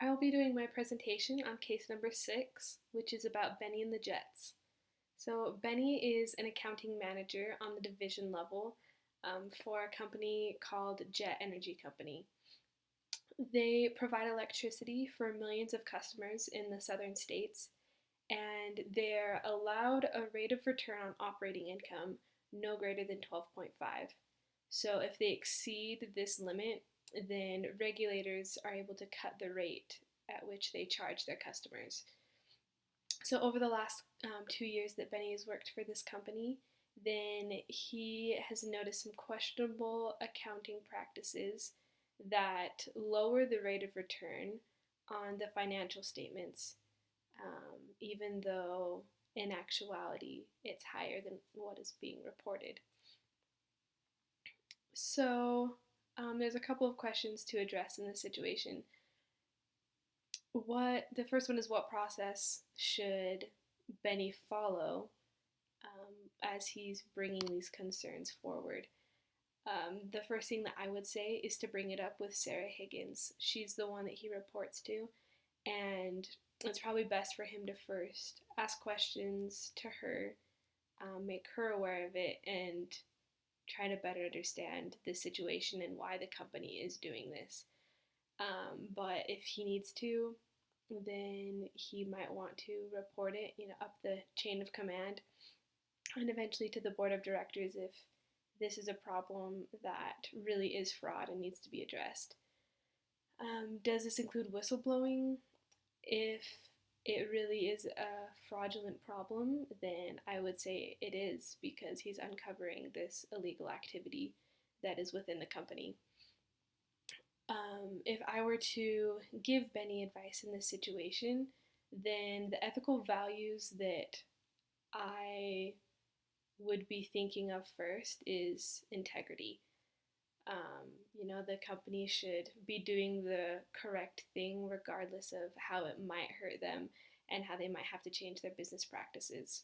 I will be doing my presentation on case number 6, which is about Benny and the Jets. So, Benny is an accounting manager on the division level for a company called Jet Energy Company. They provide electricity for millions of customers in the southern states, and they're allowed a rate of return on operating income no greater than 12.5. So if they exceed this limit, then regulators are able to cut the rate at which they charge their customers. So over the last 2 years that Benny has worked for this company, then he has noticed some questionable accounting practices that lower the rate of return on the financial statements, even though in actuality it's higher than what is being reported. So there's a couple of questions to address in this situation. The first one is, what process should Benny follow as he's bringing these concerns forward? The first thing that I would say is to bring it up with Sarah Higgins. She's the one that he reports to, and it's probably best for him to first ask questions to her, make her aware of it, and try to better understand the situation and why the company is doing this. But if he needs to, then he might want to report it, up the chain of command, and eventually to the board of directors if this is a problem that really is fraud and needs to be addressed. Does this include whistleblowing? If it really is a fraudulent problem, then I would say it is, because he's uncovering this illegal activity that is within the company. If I were to give Benny advice in this situation, then the ethical values that I would be thinking of first is integrity. The company should be doing the correct thing regardless of how it might hurt them and how they might have to change their business practices.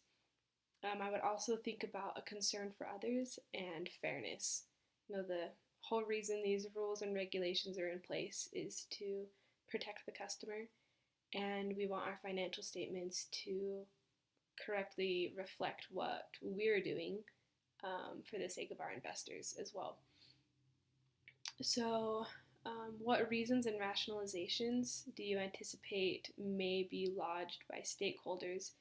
I would also think about a concern for others and fairness. The whole reason these rules and regulations are in place is to protect the customer, and we want our financial statements to correctly reflect what we're doing for the sake of our investors as well. So, what reasons and rationalizations do you anticipate may be lodged by stakeholders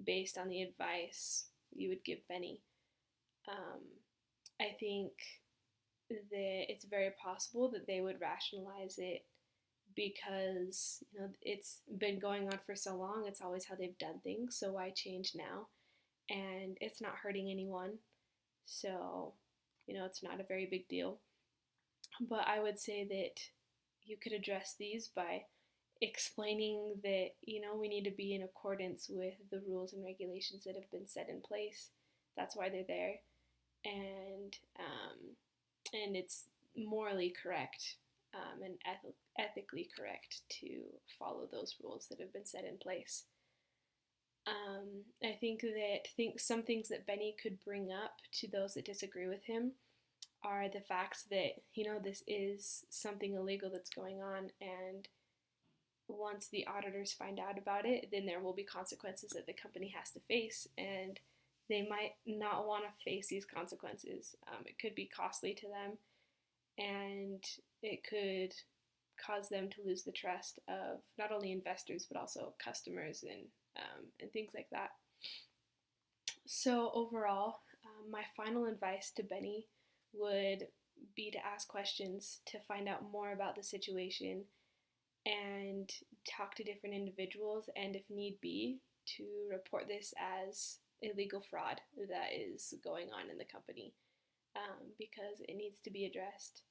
based on the advice you would give Benny? I think that it's very possible that they would rationalize it because it's been going on for so long. It's always how they've done things, so why change now? And it's not hurting anyone, so it's not a very big deal. But I would say that you could address these by explaining that we need to be in accordance with the rules and regulations that have been set in place. That's why they're there, and it's morally correct and ethically correct to follow those rules that have been set in place. I think some things that Benny could bring up to those that disagree with him are the facts that this is something illegal that's going on, and once the auditors find out about it, then there will be consequences that the company has to face, and they might not want to face these consequences. It could be costly to them, and it could cause them to lose the trust of not only investors but also customers and things like that. So overall, my final advice to Benny would be to ask questions to find out more about the situation and talk to different individuals, and if need be, to report this as illegal fraud that is going on in the company, because it needs to be addressed.